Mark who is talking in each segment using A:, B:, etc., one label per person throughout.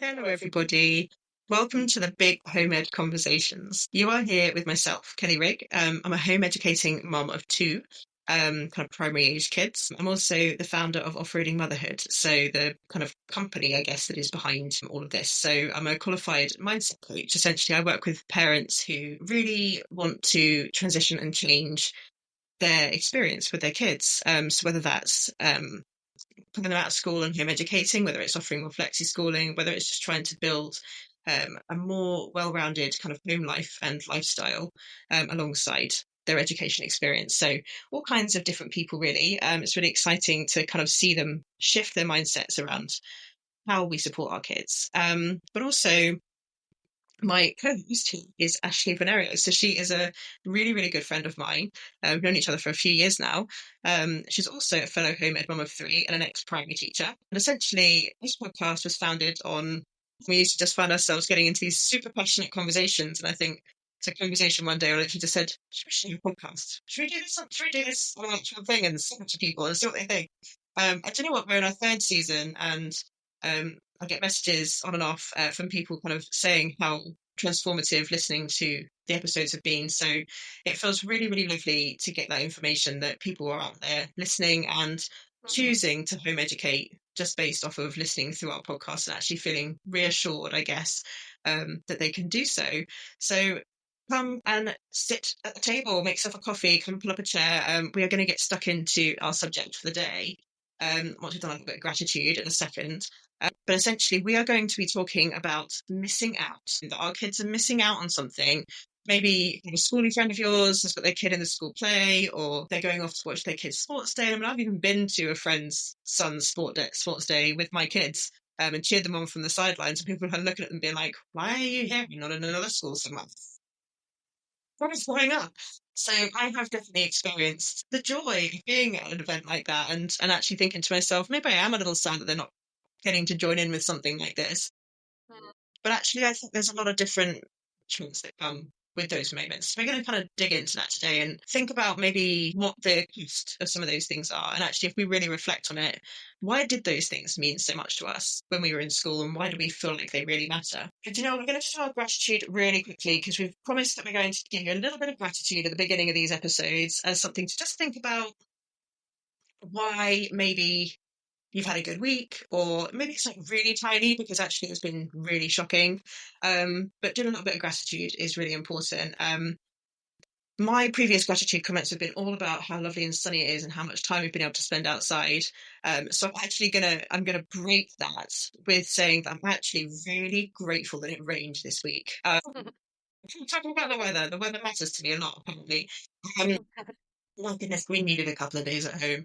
A: Hello, everybody. Welcome to the Big Home Ed Conversations. You are here with myself, Kelly Rigg. I'm a home educating mum of two, kind of primary age kids. I'm also the founder of Off-Roading Motherhood, so the kind of company, I guess, that is behind all of this. So I'm a qualified mindset coach. Essentially, I work with parents who really want to transition and change their experience with their kids. So whether that's putting them out of school and home educating, whether it's offering more flexi schooling, whether it's just trying to build a more well-rounded kind of home life and lifestyle alongside their education experience. So all kinds of different people, really. It's really exciting to kind of see them shift their mindsets around how we support our kids. But also my co-host is Ashley Vanerio. So she is a really, really good friend of mine. We've known each other for a few years now. She's also a fellow home ed mum of three and an ex-primary teacher. And essentially, this podcast was founded on, we used to just find ourselves getting into these super passionate conversations. And I think it's a conversation one day where she just said, should we do a podcast? Should we do this? Should we do this on an actual thing and send it to people and see what they think? And do you know what? We're in our third season, and I get messages on and off from people kind of saying how transformative listening to the episodes have been. So it feels really, really lovely to get that information that people are out there listening and choosing to home educate just based off of listening through our podcast and actually feeling reassured, I guess, that they can do so. So come and sit at the table, make yourself a coffee, come pull up a chair. We are going to get stuck into our subject for the day. Once we've done a little bit of gratitude in a second. But essentially, we are going to be talking about missing out, that our kids are missing out on something. Maybe a schooly friend of yours has got their kid in the school play, or they're going off to watch their kid's sports day. I mean, I've even been to a friend's son's sports day with my kids and cheered them on from the sidelines. And people are looking at them being like, why are you here? You're not in another school somewhere. What is going on? So I have definitely experienced the joy of being at an event like that and actually thinking to myself, maybe I am a little sad that they're not getting to join in with something like this. But actually, I think there's a lot of different things that come with those moments. So we're going to kind of dig into that today and think about maybe what the cost of some of those things are. And actually, if we really reflect on it, why did those things mean so much to us when we were in school, and why do we feel like they really matter? But you know, we're going to start gratitude really quickly because we've promised that we're going to give you a little bit of gratitude at the beginning of these episodes as something to just think about why maybe you've had a good week, or maybe it's like really tiny because actually it's been really shocking. But doing a little bit of gratitude is really important. My previous gratitude comments have been all about how lovely and sunny it is and how much time we've been able to spend outside. So I'm gonna break that with saying that I'm actually really grateful that it rained this week. Talking about the weather, matters to me a lot, apparently. Um, my goodness, we needed a couple of days at home.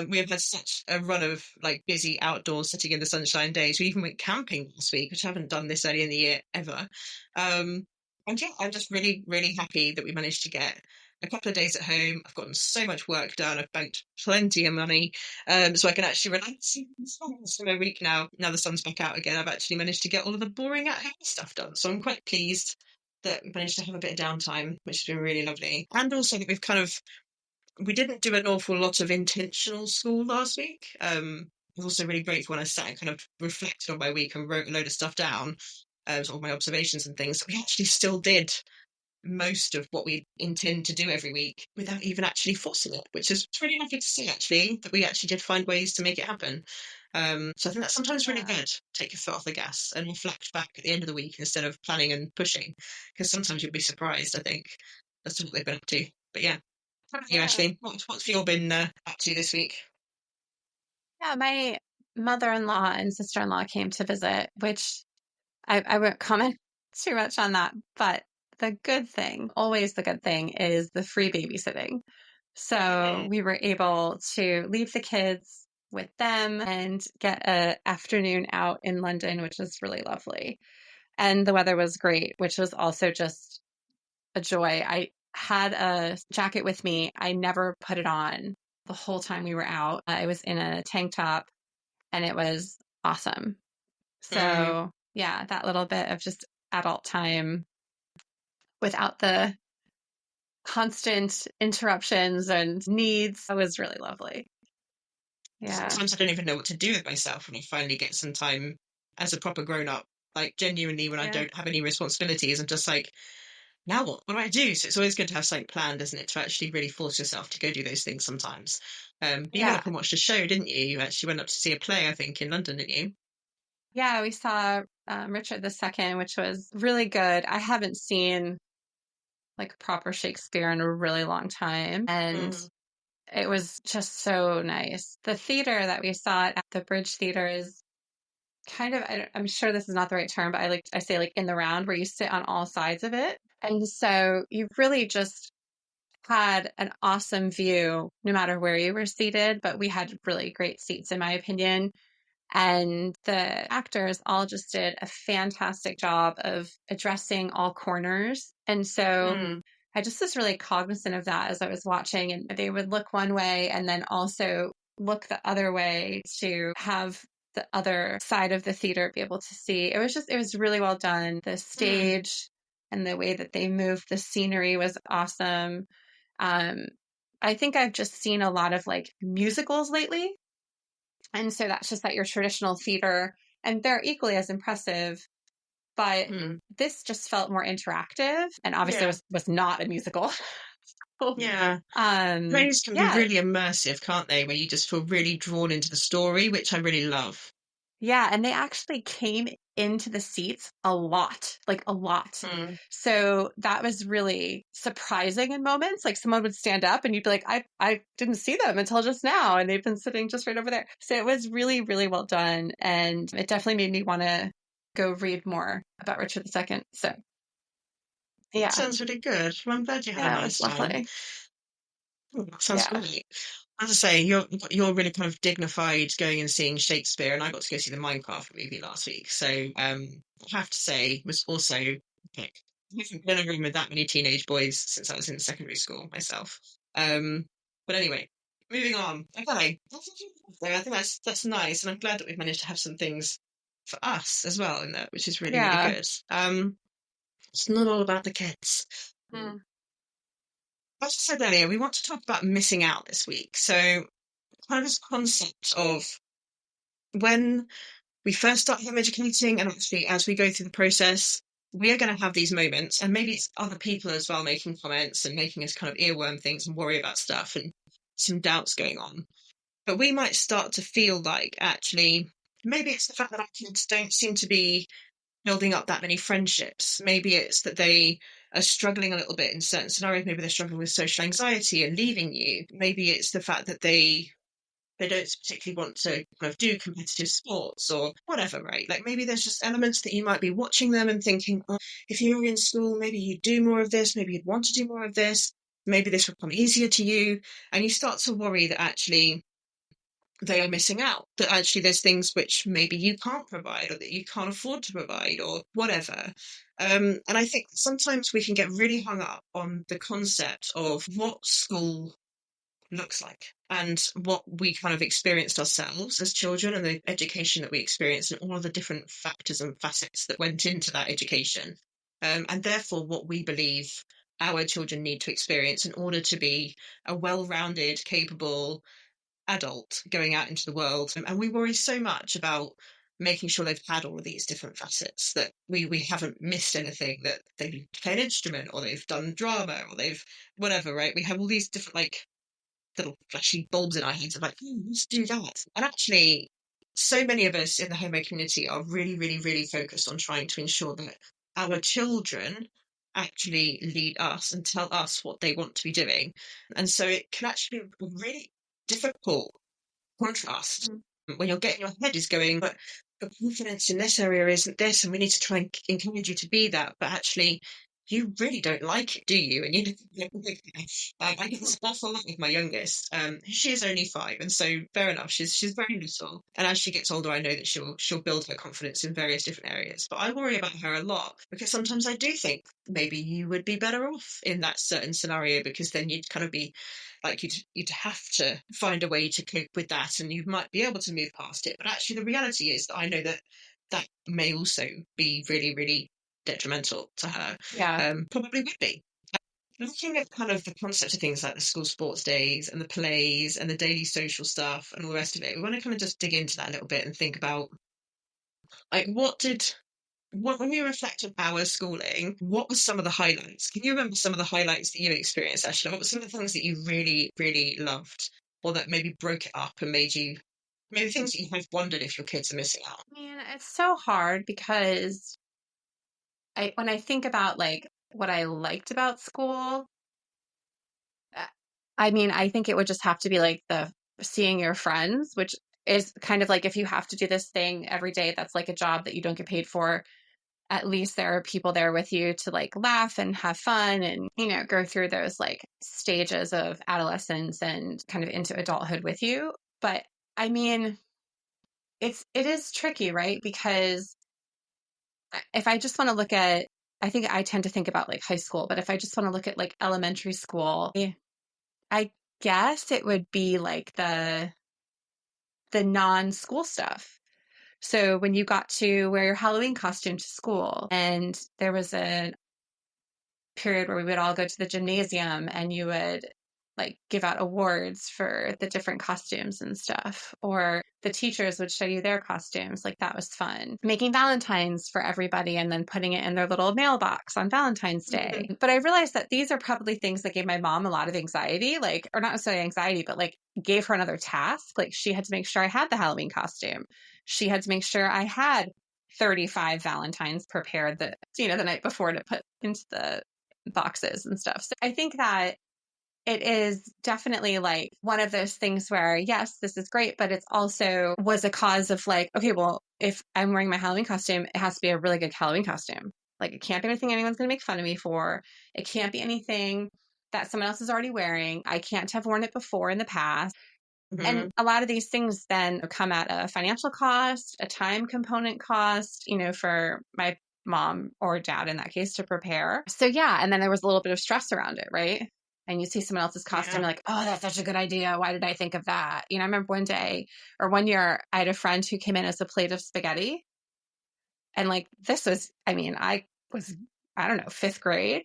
A: We have had such a run of like busy outdoors sitting in the sunshine days. We even went camping last week, which I haven't done this early in the year ever. And yeah, I'm just really, really happy that we managed to get a couple of days at home. I've gotten so much work done. I've banked plenty of money, so I can actually relax for a week now. Now the sun's back out again. I've actually managed to get all of the boring at home stuff done. So I'm quite pleased that we managed to have a bit of downtime, which has been really lovely. And also that we didn't do an awful lot of intentional school last week. I was also really grateful when I sat and kind of reflected on my week and wrote a load of stuff down, sort of my observations and things. We actually still did most of what we intend to do every week without even actually forcing it, which is really lovely to see, actually, that we actually did find ways to make it happen. So I think that's sometimes really good. Take your foot off the gas and reflect back at the end of the week instead of planning and pushing, because sometimes you'll be surprised, I think, as to what they've been up to. But yeah. How about you, Ashley? What's you been up to this week?
B: Yeah, my mother-in-law and sister-in-law came to visit, which I won't comment too much on that, but the good thing, always the good thing, is the free babysitting. So we were able to leave the kids with them and get an afternoon out in London, which was really lovely. And the weather was great, which was also just a joy. I had a jacket with me. I never put it on the whole time we were out. I was in a tank top and it was awesome.
A: Mm,
B: So, yeah, that little bit of just adult time without the constant interruptions and needs was really lovely. Yeah.
A: Sometimes I don't even know what to do with myself when I finally get some time as a proper grown up Like genuinely, when I
B: Yeah.
A: don't have any responsibilities, I'm just like, now what? What do I do? So it's always good to have something planned, isn't it? To actually really force yourself to go do those things sometimes. But you went
B: Yeah.
A: up and watched a show, didn't you? You actually went up to see a play, I think, in London, didn't you?
B: Yeah, we saw Richard II, which was really good. I haven't seen like proper Shakespeare in a really long time, and
A: Mm,
B: it was just so nice. The theater that we saw at the Bridge Theater is kind of, I'm sure this is not the right term, but I say like in the round where you sit on all sides of it. And so you really just had an awesome view no matter where you were seated, but we had really great seats, in my opinion. And the actors all just did a fantastic job of addressing all corners. And so
A: mm,
B: I just was really cognizant of that as I was watching, and they would look one way and then also look the other way to have the other side of the theater be able to see. It was really well done. The
A: mm,
B: stage and the way that they moved the scenery was awesome. Um, I think I've just seen a lot of like musicals lately. And so that's just at your traditional theater, and they're equally as impressive, but
A: mm.
B: this just felt more interactive and obviously
A: Yeah,
B: was not a musical.
A: yeah.
B: um
A: Plays can be
B: yeah,
A: really immersive, can't they? Where you just feel really drawn into the story, which I really love.
B: yeah, and they actually came into the seats a lot, like a lot.
A: Mm.
B: So that was really surprising in moments. Like someone would stand up and you'd be like, I didn't see them until just now, and they've been sitting just right over there. So it was really, really well done. And it definitely made me want to go read more about Richard II. So yeah,
A: Sounds really good. Well, I'm glad you had a
B: yeah, it was
A: nice time.
B: lovely.
A: That sounds
B: Yeah.
A: great. As I say, you're really kind of dignified going and seeing Shakespeare, and I got to go see the Minecraft movie last week. So I have to say, was also like, I haven't been in a room with that many teenage boys since I was in secondary school myself. Um, but anyway, moving on. Okay, I think that's nice, and I'm glad that we've managed to have some things for us as well in that, which is really really
B: Yeah.
A: good. It's not all about the kids.
B: Mm.
A: As I said earlier, we want to talk about missing out this week. So, kind of this concept of when we first start home educating, and actually as we go through the process, we are going to have these moments, and maybe it's other people as well making comments and making us kind of earworm things and worry about stuff and some doubts going on. But we might start to feel like actually, maybe it's the fact that our kids don't seem to be building up that many friendships. Maybe it's that they are struggling a little bit in certain scenarios. Maybe they're struggling with social anxiety and leaving you. Maybe it's the fact that they don't particularly want to kind of do competitive sports or whatever, right? Like maybe there's just elements that you might be watching them and thinking, oh, if you were in school, maybe you'd do more of this, maybe you'd want to do more of this, maybe this would come easier to you. And you start to worry that actually they are missing out, that actually there's things which maybe you can't provide or that you can't afford to provide or whatever. And I think sometimes we can get really hung up on the concept of what school looks like and what we kind of experienced ourselves as children and the education that we experienced and all of the different factors and facets that went into that education. And therefore, what we believe our children need to experience in order to be a well rounded, capable, adult going out into the world. And we worry so much about making sure they've had all of these different facets, that we haven't missed anything, that they've played an instrument or they've done drama or they've whatever, right? We have all these different like little flashy bulbs in our heads of like, let's do that. And actually, so many of us in the homemade community are really, really, really focused on trying to ensure that our children actually lead us and tell us what they want to be doing. And so it can actually be really difficult contrast
B: Mm.
A: when you're getting your head is going, but the confidence in this area isn't this, and we need to try and encourage you to be that. But actually, you really don't like it, do you? And you I get this awful lot with my youngest. She is only 5, and so fair enough. She's very little, and as she gets older, I know that she'll build her confidence in various different areas. But I worry about her a lot because sometimes I do think maybe you would be better off in that certain scenario because then you'd kind of be like you'd have to find a way to cope with that and you might be able to move past it, but actually the reality is that I know that that may also be really really detrimental to her.
B: Yeah.
A: Probably would be. Looking at kind of the concept of things like the school sports days and the plays and the daily social stuff and all the rest of it, we want to kind of just dig into that a little bit and think about like what did when you reflect on our schooling, what were some of the highlights? Can you remember some of the highlights that you experienced, Ashley? What were some of the things that you really, really loved, or that maybe broke it up and made you maybe things that you have wondered if your kids are missing out?
B: I mean, it's so hard because when I think about like what I liked about school, uh, I mean, I think it would just have to be like the seeing your friends, which is kind of like if you have to do this thing every day, that's like a job that you don't get paid for. At least there are people there with you to like laugh and have fun and, go through those like stages of adolescence and kind of into adulthood with you. But I mean, it is tricky, right? Because if I just want to look at, I think I tend to think about like high school, but if I just want to look at like elementary school, I guess it would be like the non-school stuff. So when you got to wear your Halloween costume to school, and there was a period where we would all go to the gymnasium and you would like give out awards for the different costumes and stuff, or the teachers would show you their costumes. Like that was fun. Making Valentines for everybody and then putting it in their little mailbox on Valentine's Day. But I realized that these are probably things that gave my mom a lot of anxiety, like, or not necessarily anxiety, but like gave her another task. Like she had to make sure I had the Halloween costume. She had to make sure I had 35 Valentines prepared the night before to put into the boxes and stuff. So I think that it is definitely like one of those things where, yes, this is great, but it's also was a cause of like, okay, well, if I'm wearing my Halloween costume, it has to be a really good Halloween costume. Like it can't be anything anyone's going to make fun of me for. It can't be anything that someone else is already wearing. I can't have worn it before in the past. And
A: Hmm.
B: a lot of these things then come at a financial cost, a time component cost, for my mom or dad in that case to prepare. So yeah, and then there was a little bit of stress around it, right? And you see someone else's costume,
A: Yeah.
B: like, oh, that's such a good idea. Why did I think of that? I remember one day or one year, I had a friend who came in as a plate of spaghetti. And like, this was, I mean, I was, I don't know, fifth grade.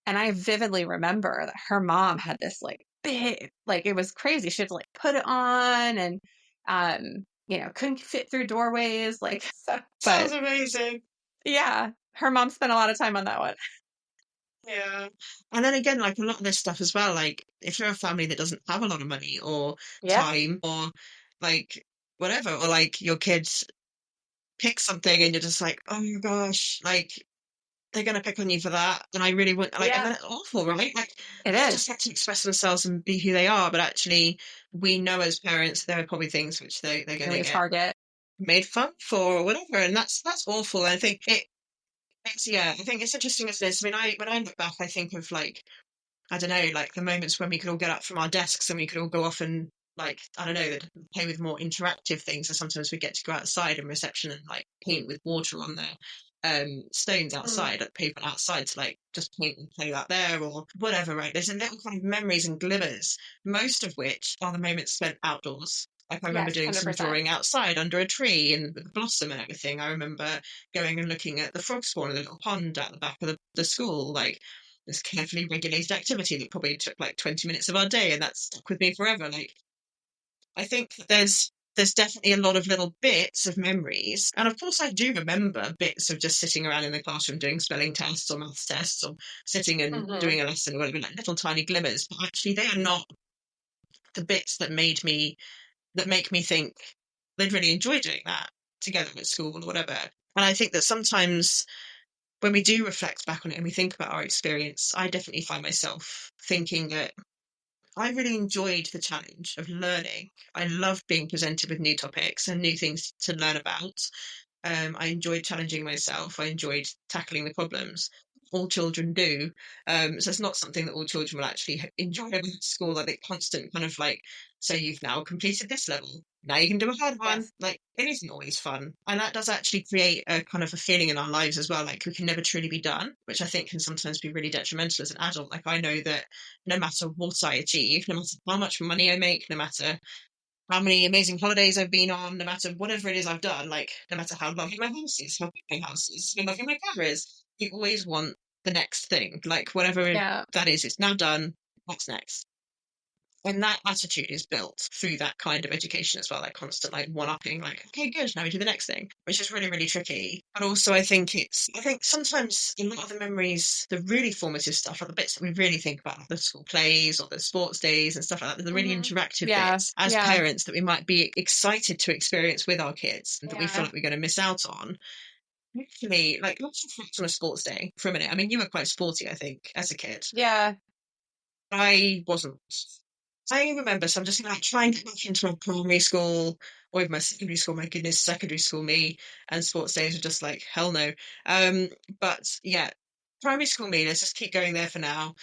B: And I vividly remember that her mom had this like big, like it was crazy. She had to like put it on and, couldn't fit through doorways. Like, so,
A: Sounds
B: but
A: amazing.
B: yeah, her mom spent a lot of time on that one.
A: Yeah. And then again, like a lot of this stuff as well, like if you're a family that doesn't have a lot of money or
B: Yeah.
A: time or like whatever, or like your kids pick something and you're just like, oh my gosh, like they're gonna pick on you for that. And I really want like, and
B: Yeah,
A: then it's awful, right? Like
B: it
A: they
B: is.
A: just get to express themselves and be who they are, but actually we know as parents there are probably things which they're
B: Can
A: gonna
B: we
A: get
B: target?
A: made fun for or whatever, and that's awful. And I think I think it's interesting as this. I mean, I when I look back, I think of like I don't know, like the moments when we could all get up from our desks and we could all go off and like I don't know, play with more interactive things. And sometimes we get to go outside in reception and like paint with water on the stones
B: Mm.
A: outside, like people outside to like just paint and play out there or whatever. Right? There's a little kind of memories and glimmers, most of which are the moments spent outdoors. Like I remember
B: Yes,
A: doing some
B: 100%.
A: drawing outside under a tree and with blossom and everything. I remember going and looking at the frog spawn in the little pond at the back of the school. Like this carefully regulated activity that probably took like 20 minutes of our day, and that's stuck with me forever. Like I think that there's definitely a lot of little bits of memories, and of course I do remember bits of just sitting around in the classroom doing spelling tests or maths tests or sitting and
B: Hmm.
A: doing a lesson or whatever, like little tiny glimmers, but actually they are not the bits that make me think they'd really enjoy doing that together at school or whatever. And I think that sometimes when we do reflect back on it and we think about our experience, I definitely find myself thinking that I really enjoyed the challenge of learning. I love being presented with new topics and new things to learn about. I enjoyed challenging myself. I enjoyed tackling the problems. All children do. So it's not something that all children will actually enjoy at school, like the constant kind of like, so you've now completed this level. Now you can do a hard one.
B: Yes.
A: Like it isn't always fun. And that does actually create a kind of a feeling in our lives as well, like we can never truly be done, which I think can sometimes be really detrimental as an adult. Like I know that no matter what I achieve, no matter how much money I make, no matter how many amazing holidays I've been on, no matter whatever it is I've done, like no matter how lovely my house is, how big my house is, how lovely my car is, you always want the next thing. Like whatever
B: Yeah.
A: that is, it's now done. What's next? And that attitude is built through that kind of education as well, that constant like one-upping, like, okay, good, now we do the next thing, which is really, really tricky. But also I think sometimes a lot of the memories, the really formative stuff are the bits that we really think about, like the school plays or the sports days and stuff like that, the really
B: Hmm.
A: interactive
B: Yeah.
A: bits as
B: Yeah.
A: parents that we might be excited to experience with our kids and that we feel
B: Yeah.
A: like we're going to miss out on. Actually, like, let's reflect on a sports day for a minute. I mean, you were quite sporty, I think, as a kid.
B: Yeah.
A: I wasn't. I remember, so I'm just like trying to get back into my primary school or even my secondary school. My goodness, secondary school me and sports days were just like hell no. But yeah, primary school me. Let's just keep going there for now.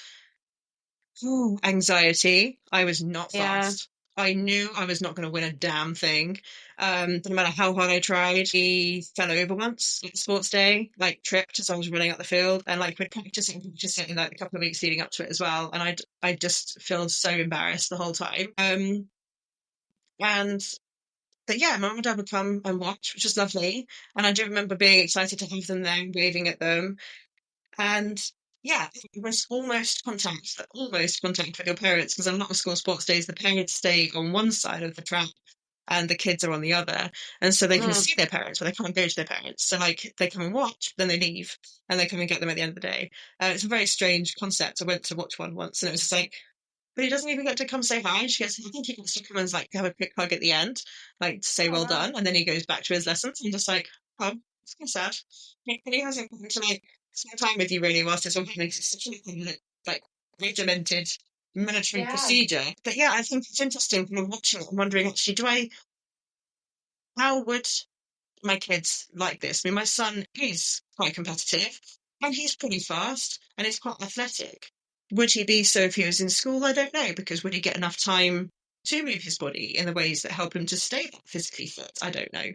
A: Ooh, anxiety. I was not
B: Yeah.
A: fast. I knew I was not going to win a damn thing. No matter how hard I tried. We fell over once at sports day, like tripped as I was running out the field, and like we'd practicing like a couple of weeks leading up to it as well. And I just felt so embarrassed the whole time. And but yeah, mum and dad would come and watch, which was lovely. And I do remember being excited to have them there, waving at them. And yeah, it was almost contact with your parents, because a lot of school sports days, the parents stay on one side of the track and the kids are on the other. And so they can
B: Mm.
A: see their parents, but they can't go to their parents. So like they come and watch, then they leave and they come and get them at the end of the day. It's a very strange concept. I went to watch one once and it was just like, but he doesn't even get to come say hi. I think he gets to come and like have a quick hug at the end, like to say
B: Oh,
A: well
B: wow.
A: done, and then he goes back to his lessons. I'm just like, oh, it's kind of sad. And he hasn't come to like spend time with you really whilst it's all happening. 'Cause it's such like regimented military
B: Yeah.
A: procedure. But yeah, I think it's interesting when I'm watching it. I'm wondering actually, how would my kids like this? I mean, my son is quite competitive and he's pretty fast and he's quite athletic. Would he be so if he was in school? I don't know, because would he get enough time to move his body in the ways that help him to stay physically fit? I don't know.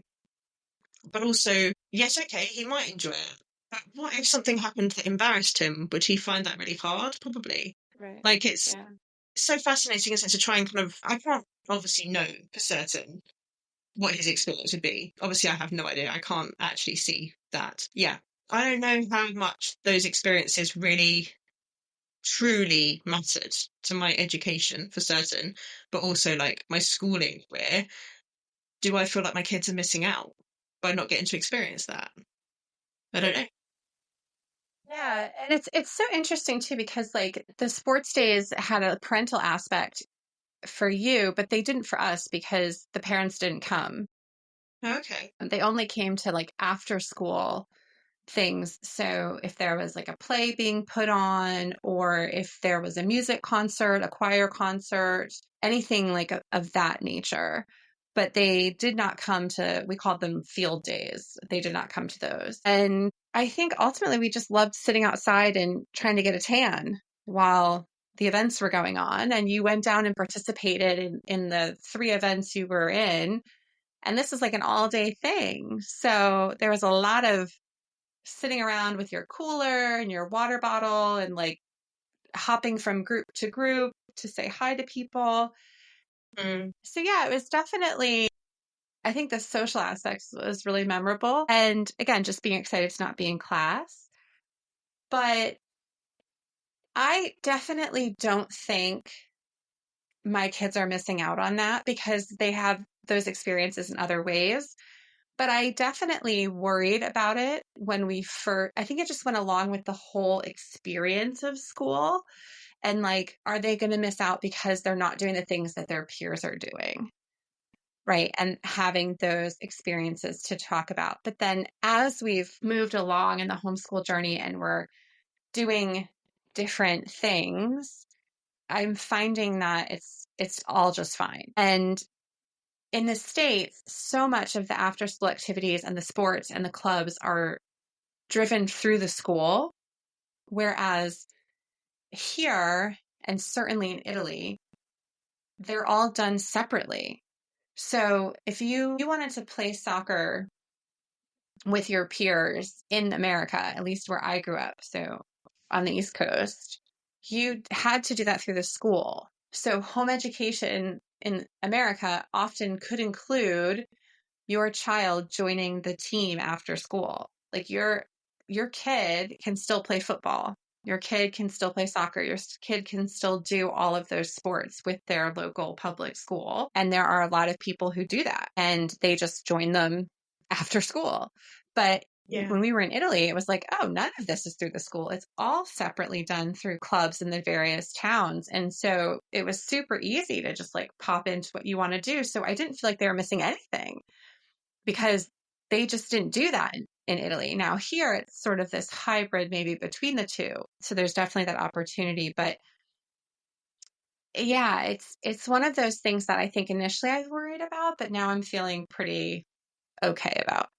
A: But also, yes, okay, he might enjoy it. But what if something happened that embarrassed him? Would he find that really hard? Probably.
B: Right.
A: Like, it's
B: Yeah.
A: so fascinating, isn't it, to try and kind of, I can't obviously know for certain what his experience would be. Obviously, I have no idea. I can't actually see that. Yeah. I don't know how much those experiences really truly mattered to my education for certain, but also like my schooling career. Do I feel like my kids are missing out by not getting to experience that? I don't know.
B: Yeah, and it's so interesting too because like the sports days had a parental aspect for you, but they didn't for us because the parents didn't come.
A: Okay.
B: They only came to like after school things. So if there was like a play being put on, or if there was a music concert, a choir concert, anything like of that nature. But they did not come to, we called them field days. They did not come to those. And I think ultimately we just loved sitting outside and trying to get a tan while the events were going on. And you went down and participated in the three events you were in. And this was like an all day thing. So there was a lot of sitting around with your cooler and your water bottle and like hopping from group to say hi to people.
A: Mm.
B: So yeah, it was definitely, I think the social aspects was really memorable. And again, just being excited to not be in class. But I definitely don't think my kids are missing out on that because they have those experiences in other ways. But I definitely worried about it when we first, I think it just went along with the whole experience of school. And like, are they going to miss out because they're not doing the things that their peers are doing? Right. And having those experiences to talk about. But then as we've moved along in the homeschool journey and we're doing different things, I'm finding that it's all just fine. And in the States, so much of the after school activities and the sports and the clubs are driven through the school. Whereas here, and certainly in Italy, they're all done separately. So if you wanted to play soccer with your peers in America, at least where I grew up, so on the East Coast, you had to do that through the school. So home education in America often could include your child joining the team after school. Like your kid can still play football Your kid can still play soccer. Your kid can still do all of those sports with their local public school. And there are a lot of people who do that and they just join them after school. But
A: Yeah.
B: when we were in Italy, it was like, oh, none of this is through the school. It's all separately done through clubs in the various towns. And so it was super easy to just like pop into what you want to do. So I didn't feel like they were missing anything because they just didn't do that in Italy. Now here it's sort of this hybrid maybe between the two. So there's definitely that opportunity. But yeah, it's one of those things that I think initially I was worried about, but now I'm feeling pretty okay about.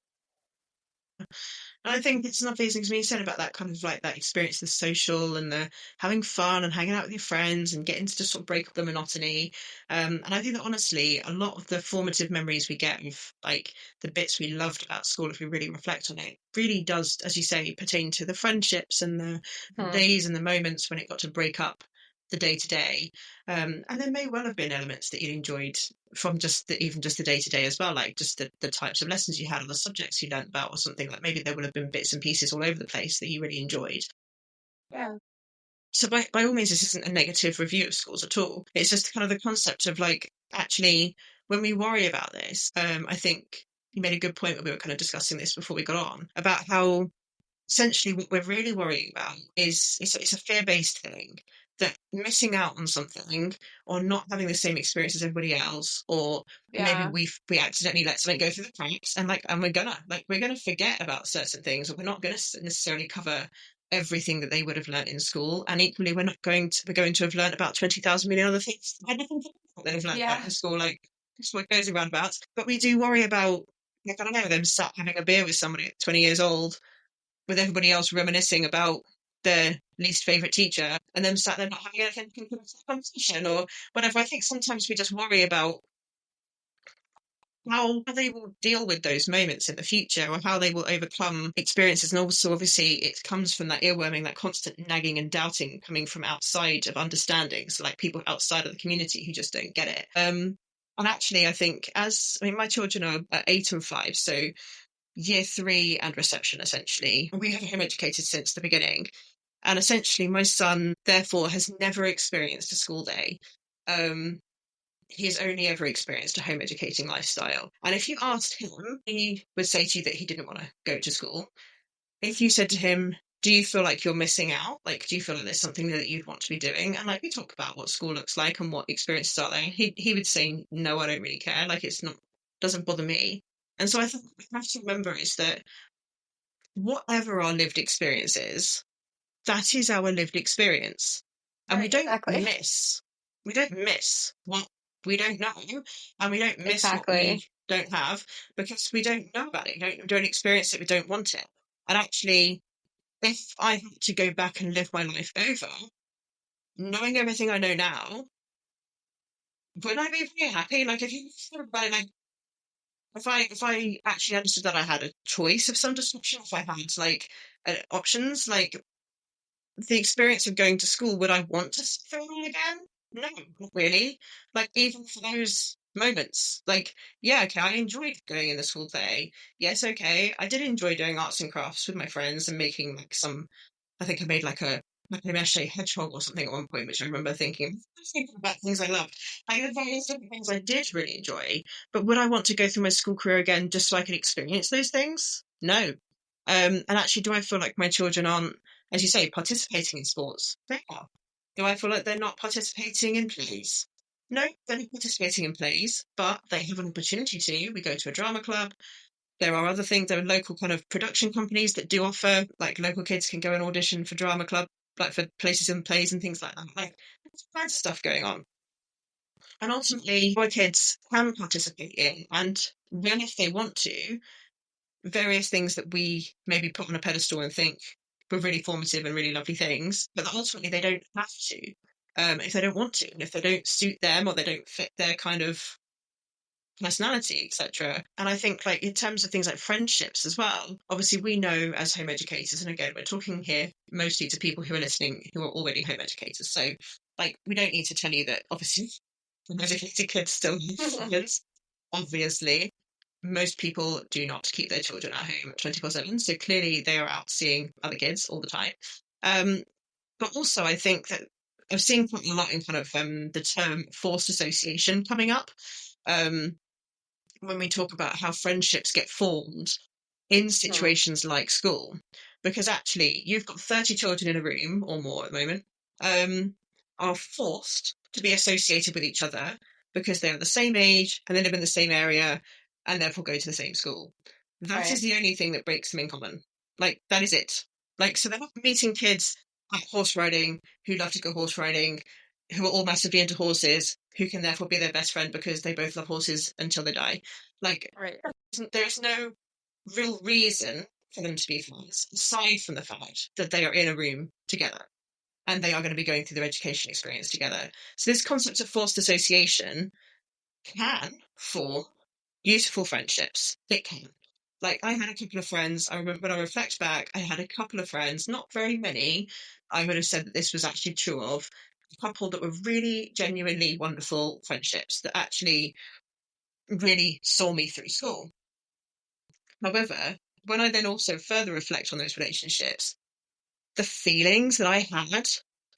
A: And I think it's enough these things when you said about that kind of like that experience, the social and the having fun and hanging out with your friends and getting to just sort of break up the monotony. And I think that honestly, a lot of the formative memories we get of like the bits we loved about school, if we really reflect on it, really does, as you say, pertain to the friendships and the
B: Hmm.
A: days and the moments when it got to break up the day to day. And there may well have been elements that you enjoyed from just even just the day to day as well, like just the types of lessons you had or the subjects you learned about or something. Like maybe there would have been bits and pieces all over the place that you really enjoyed.
B: Yeah.
A: So by all means, this isn't a negative review of schools at all. It's just kind of the concept of like actually when we worry about this, I think you made a good point when we were kind of discussing this before we got on about how essentially what we're really worrying about is it's a fear-based thing, that missing out on something or not having the same experience as everybody else, or maybe
B: Yeah.
A: we accidentally let something go through the cracks, and we're gonna forget about certain things, or we're not going to necessarily cover everything that they would have learned in school, and equally we're going to have learned about 20,000 million other things I never thought they've learned about
B: Yeah.
A: in school, like just what goes around about. But we do worry about, like, I don't know, them sat having a beer with somebody at 20 years old with everybody else reminiscing about their least favorite teacher and them sat there not having anything to conversation or whatever. I think sometimes we just worry about how they will deal with those moments in the future or how they will overcome experiences. And also, obviously, it comes from that earworming, that constant nagging and doubting coming from outside of understanding. So, like people outside of the community who just don't get it. And actually, I think my children are 8 and 5, so year 3 and reception, essentially. We have home educated since the beginning. And essentially, my son, therefore, has never experienced a school day. Um, he's only ever experienced a home educating lifestyle. And if you asked him, he would say to you that he didn't want to go to school. If you said to him, do you feel like you're missing out? Like, do you feel like there's something that you'd want to be doing? And like, we talk about what school looks like and what experiences are there. He would say, no, I don't really care. Like, it's not, doesn't bother me. And so I think what we have to remember is that whatever our lived experience is, that is our lived experience. And
B: Right. Exactly.
A: we don't miss what we don't know, and we don't miss what
B: Exactly.
A: we don't have because we don't know about it, don't experience it, we don't want it. And actually, if I had to go back and live my life over, knowing everything I know now, would I be very happy? Like if you thought about it, like if I actually understood that I had a choice of some description, if I had like options, like the experience of going to school, would I want to sit through it again? No, not really. Like even for those moments, like yeah, okay, I enjoyed going in the school day. Yes, okay, I did enjoy doing arts and crafts with my friends and making like some. I think I made like a mesh hedgehog or something at one point, which I remember thinking about things I loved. I had various different things I did really enjoy, but would I want to go through my school career again just so I could experience those things? No. And actually, do I feel like my children aren't, as you say, participating in sports? They are. Do I feel like they're not participating in plays? No, they're not participating in plays, but they have an opportunity to. We go to a drama club. There are other things. There are local kind of production companies that do offer, like local kids can go and audition for drama club, like for places and plays and things like that. Like there's all kinds of stuff going on. And ultimately, our kids can participate in, and when if they want to, various things that we maybe put on a pedestal and think were really formative and really lovely things, but that ultimately they don't have to, if they don't want to, and if they don't suit them or they don't fit their kind of personality, etc. And I think, like, in terms of things like friendships as well, obviously we know as home educators, and again, we're talking here mostly to people who are listening who are already home educators. So, like, we don't need to tell you that obviously home educated kids still have friends. Obviously, most people do not keep their children at home 24/7. So clearly they are out seeing other kids all the time. Um, But also, I think that I've seen quite a lot in kind of the term forced association coming up. Um, when we talk about how friendships get formed in
B: Hmm.
A: situations like school, because actually you've got 30 children in a room or more at the moment, um, are forced to be associated with each other because they are the same age and they live in the same area and therefore go to the same school. That is
B: Right.
A: the only thing that breaks them in common. Like, that is it. Like, so they're not meeting kids at horse riding who love to go horse riding, who are all massively into horses, who can therefore be their best friend because they both love horses until they die. Like,
B: Right.
A: there's no real reason for them to be friends, aside from the fact that they are in a room together and they are going to be going through their education experience together. So this concept of forced association can form beautiful friendships. It can. Like, I had a couple of friends, I remember when I reflect back, I had a couple of friends, not very many. I would have said that this was actually true of a couple that were really genuinely wonderful friendships that actually really saw me through school. However, when I then also further reflect on those relationships, the feelings that I had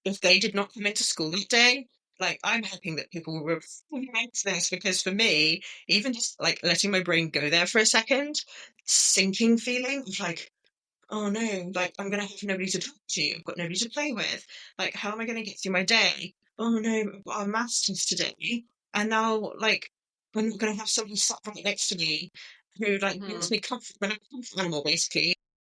A: if they did not come into school that day, like, I'm hoping that people will remember this, because for me, even just like letting my brain go there for a second, sinking feeling of like, oh no, like, I'm gonna have nobody to talk to. I've got nobody to play with. Like, how am I gonna get through my day? Oh no, I've got our maths test today. And now, like, I'm not gonna have somebody sat right next to me who, like,
B: Hmm.
A: brings me comfort when I'm a comfort animal, basically.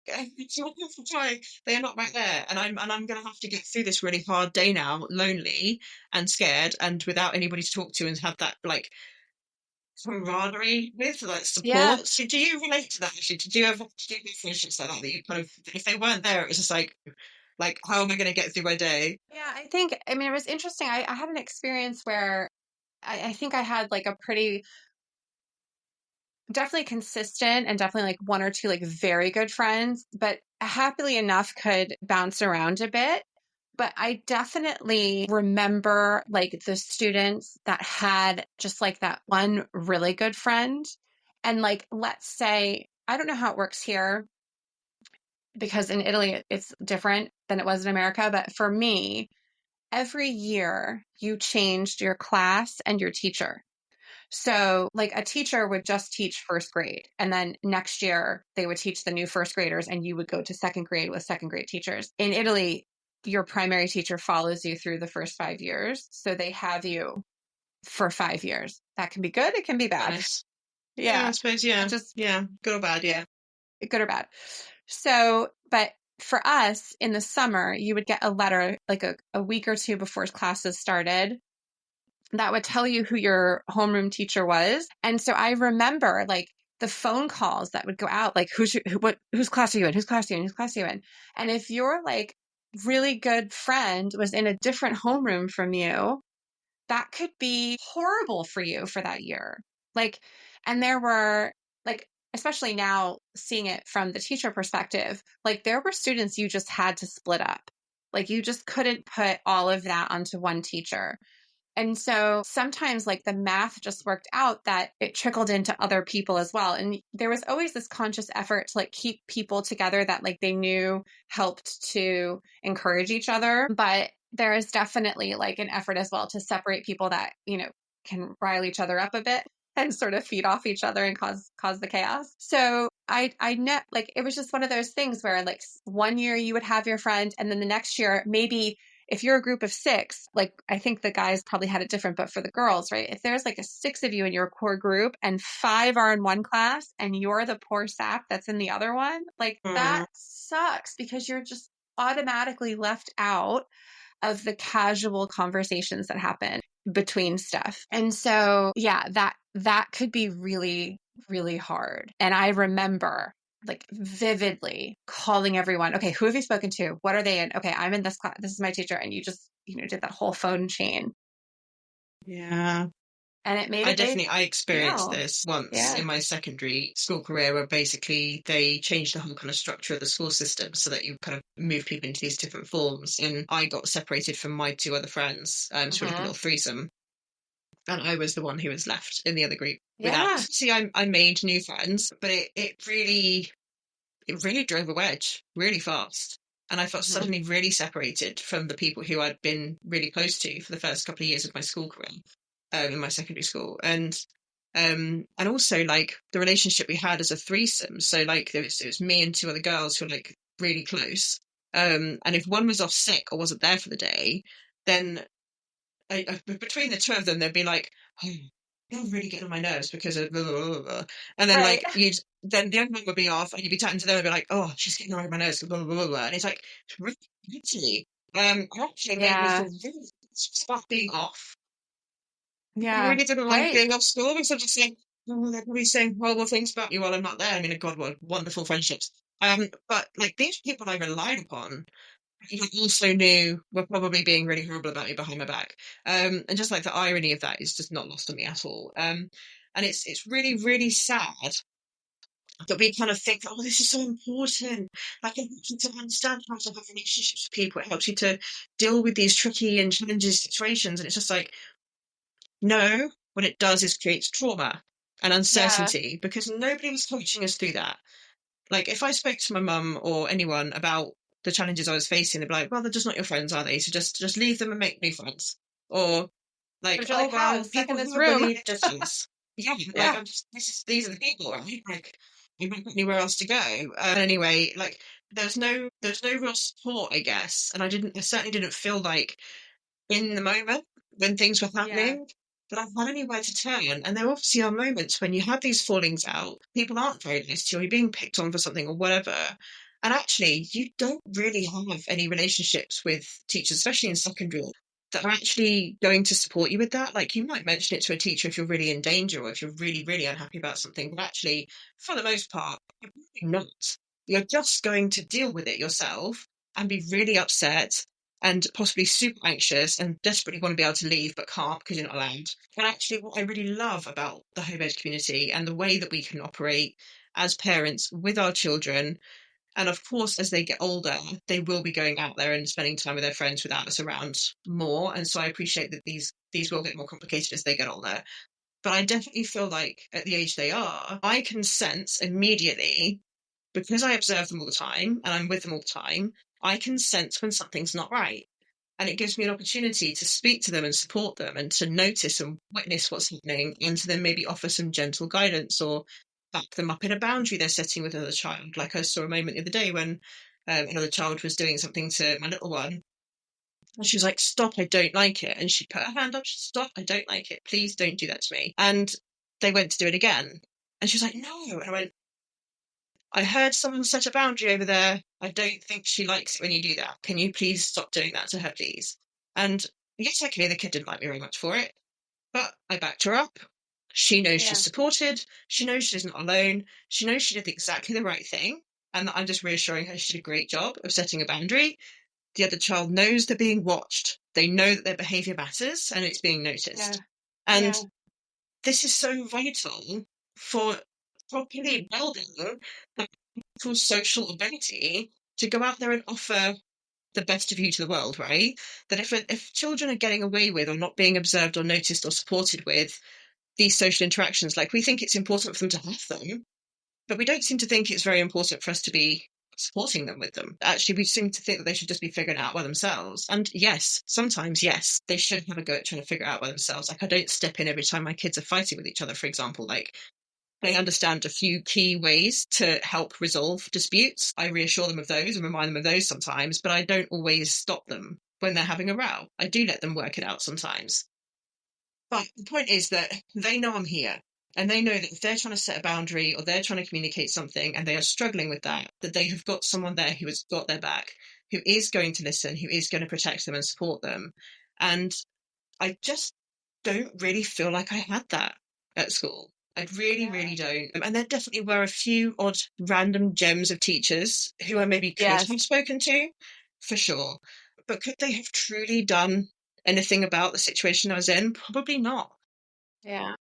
A: It's not comfort time. They are not right there. And I'm gonna have to get through this really hard day now, lonely and scared and without anybody to talk to and have that, like, camaraderie with, like,
B: Yeah.
A: support. So do you relate to that actually? Did you have friendships like that that you kind of, if they weren't there, it was just like, how am I going to get through my day?
B: Yeah. I mean, it was interesting. I had an experience where I think I had like a pretty definitely consistent and definitely like one or two like very good friends, but happily enough could bounce around a bit. But I definitely remember like the students that had just like that one really good friend. And like, let's say, I don't know how it works here because in Italy it's different than it was in America. But for me, every year you changed your class and your teacher. So, like a teacher would just teach first grade, and then next year they would teach the new first graders, and you would go to second grade with second grade teachers. In Italy, your primary teacher follows you through the first 5 years. So they have you for 5 years. That can be good, it can be bad.
A: Nice. Yeah, I
B: Yeah,
A: suppose.
B: it
A: Yeah,
B: just
A: yeah, good or bad. Yeah.
B: good or bad. So, but for us in the summer, you would get a letter like a week or two before classes started that would tell you who your homeroom teacher was. And so I remember like the phone calls that would go out, like whose class are you in? Whose class are you in? Whose class are you in? And if your like really good friend was in a different homeroom from you, that could be horrible for you for that year. Like, and there were like, especially now seeing it from the teacher perspective, like there were students you just had to split up. Like you just couldn't put all of that onto one teacher. And so sometimes, like, the math just worked out that it trickled into other people as well. And there was always this conscious effort to, like, keep people together that, like, they knew helped to encourage each other. But there is definitely, like, an effort as well to separate people that, can rile each other up a bit and sort of feed off each other and cause the chaos. So I know, like, it was just one of those things where, like, one year you would have your friend, and then the next year, maybe if you're a group of six, like I think the guys probably had it different, but for the girls, right? If there's like a six of you in your core group and five are in one class and you're the poor sap that's in the other one, like
A: Mm,
B: that sucks because you're just automatically left out of the casual conversations that happen between stuff. And so, yeah, that could be really, really hard. And I remember like vividly calling everyone, okay, who have you spoken to? What are they in? Okay, I'm in this class. This is my teacher. And you just, did that whole phone chain.
A: yeah.
B: And it made a big
A: I experienced
B: deal.
A: this once
B: Yeah.
A: in my secondary school career, where basically they changed the whole kind of structure of the school system so that you kind of move people into these different forms. And I got separated from my two other friends, so like a
B: Hmm.
A: little threesome. And I was the one who was left in the other group without.
B: Yeah.
A: See, I made new friends, but it really drove a wedge really fast. And I felt
B: Hmm.
A: suddenly really separated from the people who I'd been really close to for the first couple of years of my school career, in my secondary school. And also like the relationship we had as a threesome. So like it was me and two other girls who were like really close. And if one was off sick or wasn't there for the day, then between the two of them, they'd be like, "Oh, you're really getting on my nerves because of blah, blah, blah, blah." And then
B: Right.
A: like you'd then the other one would be off, and you'd be chatting to them and be like, "Oh, she's getting on my nerves, blah blah blah blah." And it's like it's really actually, actually made me
B: Yeah.
A: feel really about being off. I
B: Yeah.
A: really didn't like
B: Right.
A: being off school because I'm just saying, "Oh, they're probably saying horrible things about me while I'm not there." I mean, God, what wonderful friendships. But like these people I relied upon he also knew were probably being really horrible about me behind my back. And just like the irony of that is just not lost on me at all. And it's really, really sad that we kind of think, oh, this is so important. Like it helps you to understand how to have relationships with people. It helps you to deal with these tricky and challenging situations. And it's just like, no, what it does is creates trauma and
B: Yeah.
A: uncertainty because nobody was coaching us through that. Like if I spoke to my mum or anyone about the challenges I was facing, they'd be like, "Well, they're just not your friends, are they? So just leave them and make new friends." Or like,
B: There's really
A: "Oh well,
B: house like in
A: people
B: this
A: who are
B: room.
A: bullied are just this." Yeah, like
B: Yeah.
A: I'm just these are the people, right? Like we haven't got anywhere else to go. Anyway, like there's no real support, I guess, and I certainly didn't feel like in the moment when things were
B: Yeah.
A: happening, but I've had anywhere to turn. And there obviously are moments when you have these fallings out, people aren't very nice to you, or you're being picked on for something or whatever. And actually, you don't really have any relationships with teachers, especially in secondary, that are actually going to support you with that. Like you might mention it to a teacher if you're really in danger or if you're really, really unhappy about something, but actually, for the most part, you're probably not. You're just going to deal with it yourself and be really upset and possibly super anxious and desperately want to be able to leave but can't because you're not allowed. And actually, what I really love about the home ed community and the way that we can operate as parents with our children, and of course, as they get older, they will be going out there and spending time with their friends without us around more. And so I appreciate that these will get more complicated as they get older. But I definitely feel like at the age they are, I can sense immediately because I observe them all the time and I'm with them all the time, I can sense when something's not right. And it gives me an opportunity to speak to them and support them and to notice and witness what's happening and to then maybe offer some gentle guidance or back them up in a boundary they're setting with another child. Like I saw a moment the other day when another child was doing something to my little one. And she was like, "Stop, I don't like it." And she put her hand up, "Stop, I don't like it. Please don't do that to me." And they went to do it again. And she was like, "No." And I went, I heard someone set a boundary over there. I don't think she likes it when you do that. Can you please stop doing that to her, please? And yes, okay, the kid didn't like me very much for it, but I backed her up. She knows she's
B: Yeah.
A: supported. She knows she's not alone. She knows she did exactly the right thing. And that I'm just reassuring her she did a great job of setting a boundary. The other child knows they're being watched. They know that their behavior matters and it's being
B: Yeah.
A: noticed. And
B: Yeah.
A: this is so vital for properly building that people's social ability to go out there and offer the best of you to the world, right? That if children are getting away with or not being observed or noticed or supported with these social interactions, like we think it's important for them to have them, but we don't seem to think it's very important for us to be supporting them with them. Actually, we seem to think that they should just be figuring it out by themselves. And yes, sometimes, yes, they should have a go at trying to figure it out by themselves. Like I don't step in every time my kids are fighting with each other, for example. Like they understand a few key ways to help resolve disputes. I reassure them of those and remind them of those sometimes, but I don't always stop them when they're having a row. I do let them work it out sometimes. But the point is that they know I'm here. And they know that if they're trying to set a boundary or they're trying to communicate something and they are struggling with that, that they have got someone there who has got their back, who is going to listen, who is going to protect them and support them. And I just don't really feel like I had that at school. I really,
B: Yeah.
A: really don't. And there definitely were a few odd random gems of teachers who I maybe could
B: Yes.
A: have spoken to, for sure. But could they have truly done anything about the situation I was in? Probably not.
B: Yeah.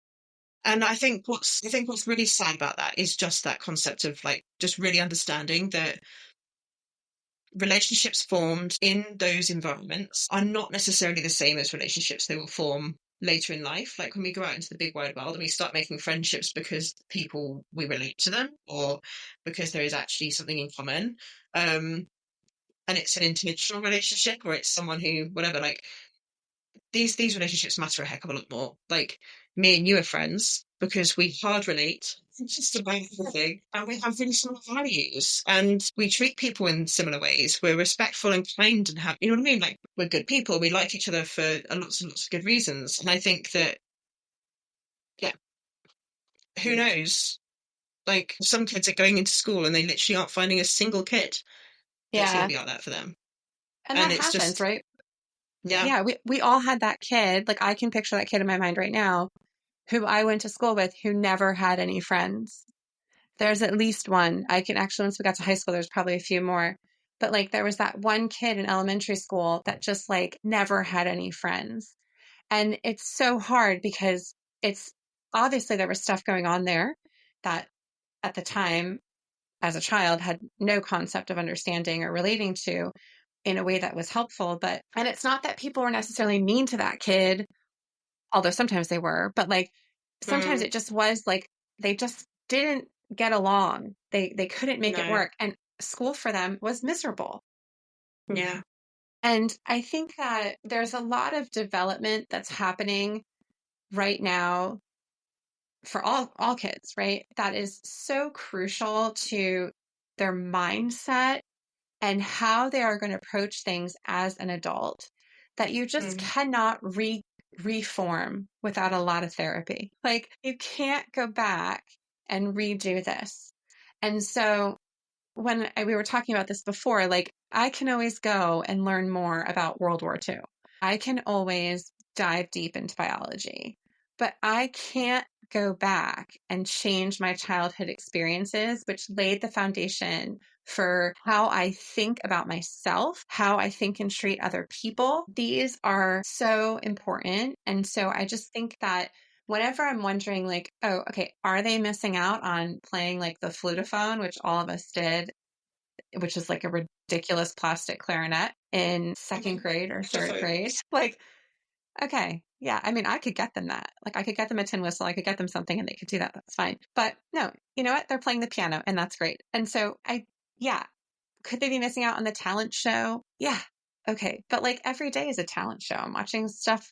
A: And I think what's really sad about that is just that concept of like just really understanding that relationships formed in those environments are not necessarily the same as relationships they will form later in life. Like when we go out into the big wide world and we start making friendships because people we relate to them or because there is actually something in common. Um, and it's an intentional relationship, or it's someone who, whatever, like these relationships matter a heck of a lot more. Like me and you are friends because we hard relate just about everything, and we have really similar values, and we treat people in similar ways. We're respectful and kind and have, you know what I mean? Like we're good people. We like each other for lots and lots of good reasons. And I think that, yeah, who knows? Like some kids are going into school and they literally aren't finding a single kid that's going to
B: Yeah.
A: be out there for them.
B: And
A: And
B: that
A: it's
B: happens,
A: just,
B: right?
A: yeah.
B: Yeah, we all had that kid. Like I can picture that kid in my mind right now who I went to school with who never had any friends. There's at least one. I can actually, once we got to high school, there's probably a few more. But like there was that one kid in elementary school that just like never had any friends. And it's so hard because it's obviously there was stuff going on there that at the time as a child had no concept of understanding or relating to in a way that was helpful. But, and it's not that people were necessarily mean to that kid, although sometimes they were, but like sometimes
A: Mm,
B: it just was like they just didn't get along. They couldn't make it
A: no.
B: work. And school for them was miserable.
A: Yeah.
B: And I think that there's a lot of development that's happening right now for all kids, right? That is so crucial to their mindset and how they are going to approach things as an adult that you just
A: Mm,
B: cannot reform without a lot of therapy. Like you can't go back and redo this. And so we were talking about this before, like I can always go and learn more about World War II. I can always dive deep into biology, but I can't go back and change my childhood experiences, which laid the foundation for how I think about myself, how I think and treat other people. These are so important. And so I just think that whenever I'm wondering, like, oh, okay, are they missing out on playing like the flutophone, which all of us did, which is like a ridiculous plastic clarinet in second
A: mhm.
B: grade or third
A: Wonderful.
B: grade? Like, okay, yeah, I mean, I could get them that. Like, I could get them a tin whistle, I could get them something and they could do that. That's fine. But no, you know what? They're playing the piano and that's great. And so yeah, could they be missing out on the talent show? Yeah. Okay. But like every day is a talent show. I'm watching stuff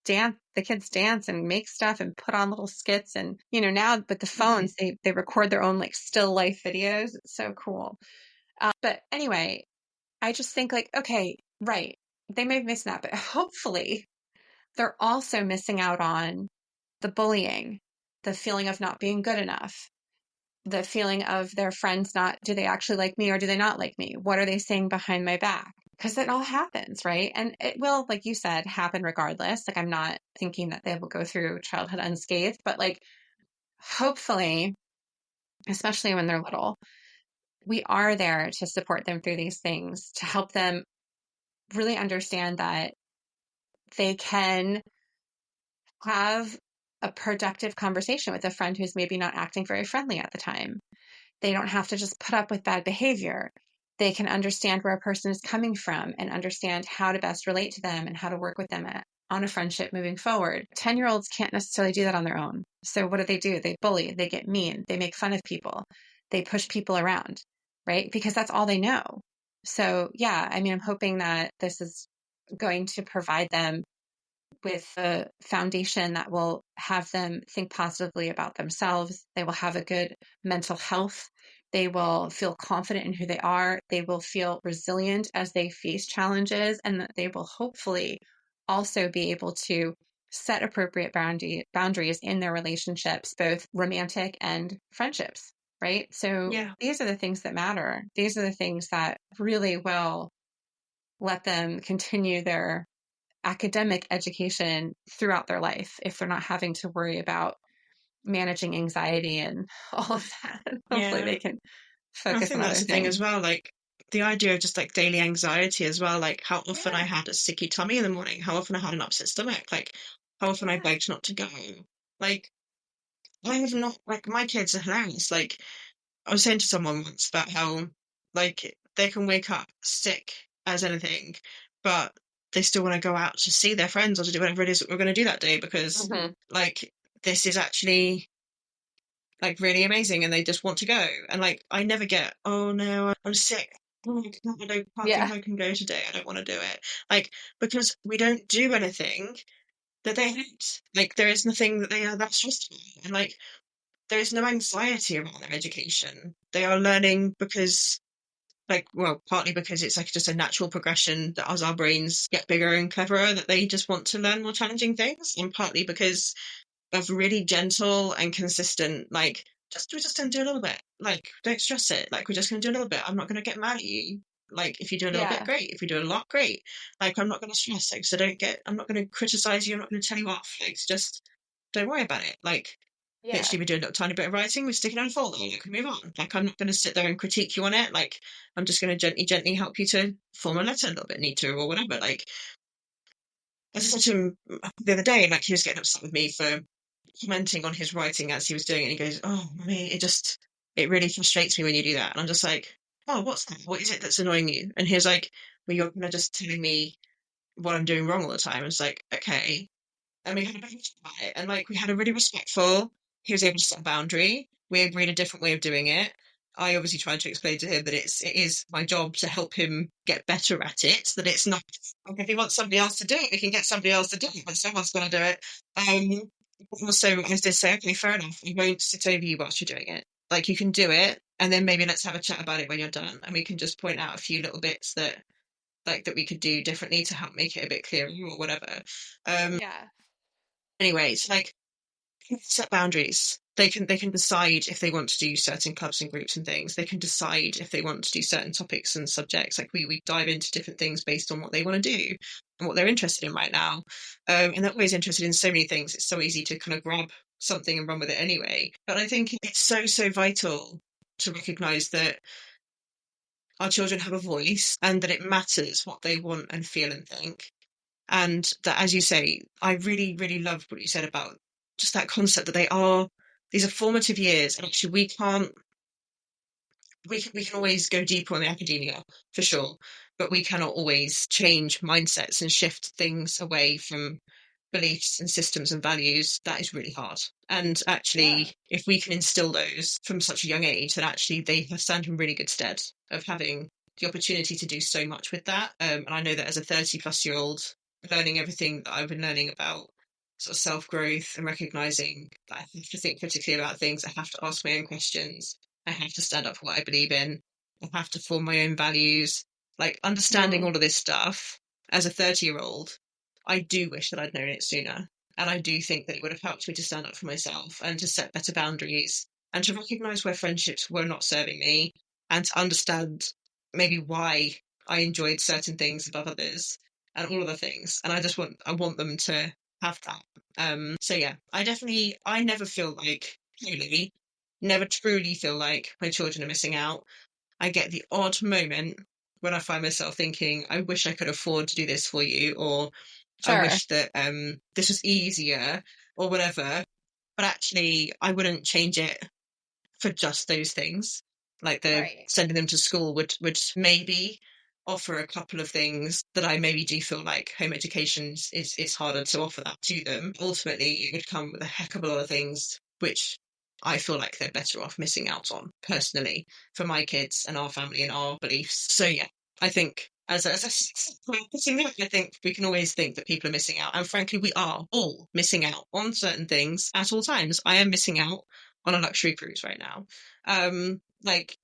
B: dance, the kids dance and make stuff and put on little skits. And, you know, now with the
A: Mhm.
B: phones, they record their own like still life videos. It's so cool. But anyway, I just think like, okay, right. They may be missing out, but hopefully they're also missing out on the bullying, the feeling of not being good enough, the feeling of their friends not, do they actually like me or do they not like me? What are they saying behind my back? Because it all happens, right? And it will, like you said, happen regardless. Like, I'm not thinking that they will go through childhood unscathed, but like, hopefully, especially when they're little, we are there to support them through these things, to help them really understand that they can have a productive conversation with a friend who's maybe not acting very friendly at the time. They don't have to just put up with bad behavior. They can understand where a person is coming from and understand how to best relate to them and how to work with them on a friendship moving forward. 10-year-olds can't necessarily do that on their own. So what do? They bully, they get mean, they make fun of people, they push people around, right? Because that's all they know. So yeah, I mean, I'm hoping that this is going to provide them with a foundation that will have them think positively about themselves. They will have a good mental health. They will feel confident in who they are. They will feel resilient as they face challenges, and that they will hopefully also be able to set appropriate boundaries in their relationships, both romantic and friendships, right? So
A: Yeah.
B: these are the things that matter. These are the things that really will let them continue their academic education throughout their life if they're not having to worry about managing anxiety and all of that. Hopefully
A: Yeah.
B: they can
A: I
B: focus
A: think
B: on
A: that's
B: other
A: the thing
B: things.
A: as well. Like the idea of just like daily anxiety as well. Like how often I
B: Yeah,
A: had a sticky tummy in the morning, how often I had an upset stomach, like how often I
B: yeah.
A: begged not to go. Like I have not, like my kids are hilarious. Like I was saying to someone once about how like they can wake up sick as anything, but they still want to go out to see their friends or to do whatever it is that we're going to do that day because
B: Hmm.
A: like this is actually like really amazing and they just want to go. And like I never get, oh no, I'm sick. oh my God, I can't think
B: Yeah.
A: I can go today. I don't want to do it. Like, because we don't do anything that they hate. Like, there is nothing that they are that stressed about. And like, there is no anxiety around their education. They are learning because, like, well, partly because it's like just a natural progression that as our brains get bigger and cleverer, that they just want to learn more challenging things, and partly because of really gentle and consistent, like, just we're just gonna do a little bit. Like, don't stress it. Like, we're just gonna do a little bit. I'm not gonna get mad at you. Like, if you do a little bit,
B: Yeah.
A: great. If you do a lot, great. Like, I'm not gonna stress it, so don't get. I'm not gonna criticize you. I'm not gonna tell you off. Like, it's just don't worry about it. Like,
B: Yeah.
A: literally, we're doing a tiny bit of writing. We're sticking on a folder. Like, we move on. Like, I'm not gonna sit there and critique you on it. Like, I'm just gonna gently help you to form a letter a little bit neater or whatever. Like, I just said to him the other day, like, he was getting upset with me for commenting on his writing as he was doing it. And he goes, "Oh, mummy, it really frustrates me when you do that." And I'm just like, "Oh, what's that? What is it that's annoying you?" And he was like, "Well, you're kind of just telling me what I'm doing wrong all the time." It's like, okay. And we had a bit of a chat about it. And like, we had a really respectful, he was able to set a boundary. We agreed a different way of doing it. I obviously tried to explain to him that it is my job to help him get better at it, that it's not, like, if he wants somebody else to do it, we can get somebody else to do it, but someone's going to do it. Also, I did say, okay, fair enough. I won't sit over you whilst you're doing it. Like, you can do it, and then maybe let's have a chat about it when you're done, and we can just point out a few little bits that, like, that we could do differently to help make it a bit clearer or whatever. Um,
B: Yeah.
A: Anyways, like, set boundaries. They can decide if they want to do certain clubs and groups and things. They can decide if they want to do certain topics and subjects. Like, we dive into different things based on what they want to do and what they're interested in right now. And they're always interested in so many things. It's so easy to kind of grab something and run with it anyway. But I think it's so vital to recognise that our children have a voice and that it matters what they want and feel and think. And that, as you say, I really loved what you said about just that concept that these are formative years, and actually we can always go deeper on the academia for sure, but we cannot always change mindsets and shift things away from beliefs and systems and values. That is really hard. And
B: Yeah.
A: actually, if we can instill those from such a young age, then actually they stand in really good stead of having the opportunity to do so much with that. And I know that as a 30-plus-year-old, learning everything that I've been learning about sort of self growth and recognizing that I have to think critically about things, I have to ask my own questions, I have to stand up for what I believe in, I have to form my own values. Like, understanding
B: Mm.
A: all of this stuff as a 30-year-old, I do wish that I'd known it sooner. And I do think that it would have helped me to stand up for myself and to set better boundaries and to recognize where friendships were not serving me and to understand maybe why I enjoyed certain things above others and all other things. And I want them to have that. So yeah, I never feel like, truly, never truly feel like my children are missing out. I get the odd moment when I find myself thinking, I wish I could afford to do this for you, or I
B: Sure.
A: wish that this was easier, or whatever. But actually, I wouldn't change it for just those things. Like, the
B: Right.
A: sending them to school would maybe offer a couple of things that I maybe do feel like home education is harder to offer that to them. Ultimately, it would come with a heck of a lot of things which I feel like they're better off missing out on personally for my kids and our family and our beliefs. So yeah, I think putting that, I think we can always think that people are missing out, and frankly, we are all missing out on certain things at all times. I am missing out on a luxury cruise right now. Like,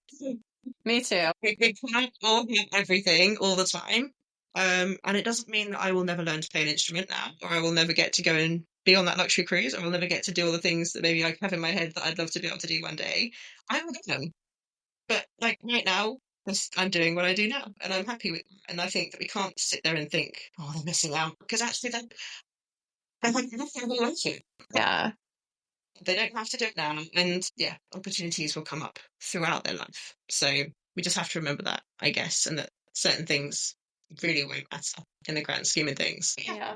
B: Me too.
A: we can't all have everything all the time. And it doesn't mean that I will never learn to play an instrument now, or I will never get to go and be on that luxury cruise, or I'll never get to do all the things that maybe I have in my head that I'd love to be able to do one day. I will get them. But like right now, I'm doing what I do now, and I'm happy with it. And I think that we can't sit there and think, oh, they're missing out, because actually they're like nothing like it.
B: Yeah.
A: They don't have to do it now. And yeah, opportunities will come up throughout their life. So we just have to remember that, I guess, and that certain things really won't matter in the grand scheme of things. But yeah,
B: Yeah.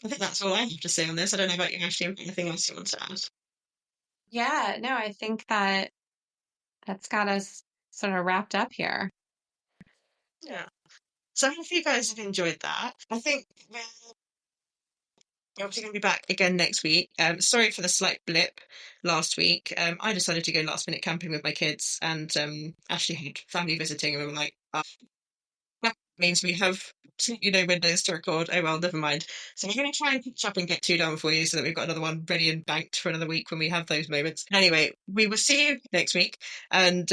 A: I think that's all I have to say on this. I don't know about you, Ashley. Anything else you want to add?
B: Yeah. No, I think that that's got us sort of wrapped up here.
A: Yeah. So I hope you guys have enjoyed that. I think We're obviously going to be back again next week. Sorry for the slight blip last week. I decided to go last minute camping with my kids, and Ashley had family visiting, and we were like, that means we have absolutely no windows to record. Oh well, never mind. So we're going to try and catch up and get two done for you so that we've got another one ready and banked for another week when we have those moments. Anyway, we will see you next week. And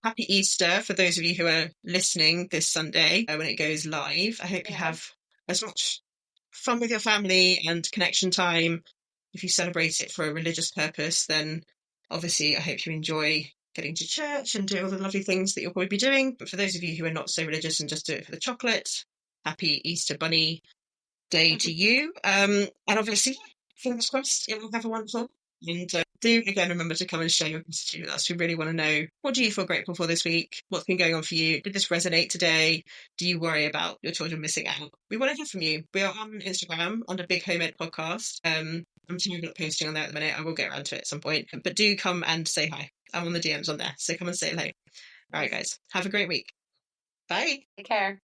A: happy Easter for those of you who are listening this Sunday when it goes live. I hope you
B: Yeah.
A: have as much fun with your family and connection time. If you celebrate it for a religious purpose, then obviously I hope you enjoy getting to church and do all the lovely things that you'll probably be doing. But for those of you who are not so religious and just do it for the chocolate, happy Easter Bunny Day to you. And obviously, fingers crossed, you'll have a wonderful. And do again remember to come and share your gratitude with us. We really want to know, what do you feel grateful for this week? What's been going on for you? Did this resonate today? Do you worry about your children missing out? We want to hear from you. We are on Instagram under Big Home Ed Podcast. I'm terrible at posting on there at the minute. I will get around to it at some point. But do come and say hi. I'm on the DMs on there. So come and say hello. All right,
B: Yes.
A: guys. Have a great week. Bye.
B: Take care.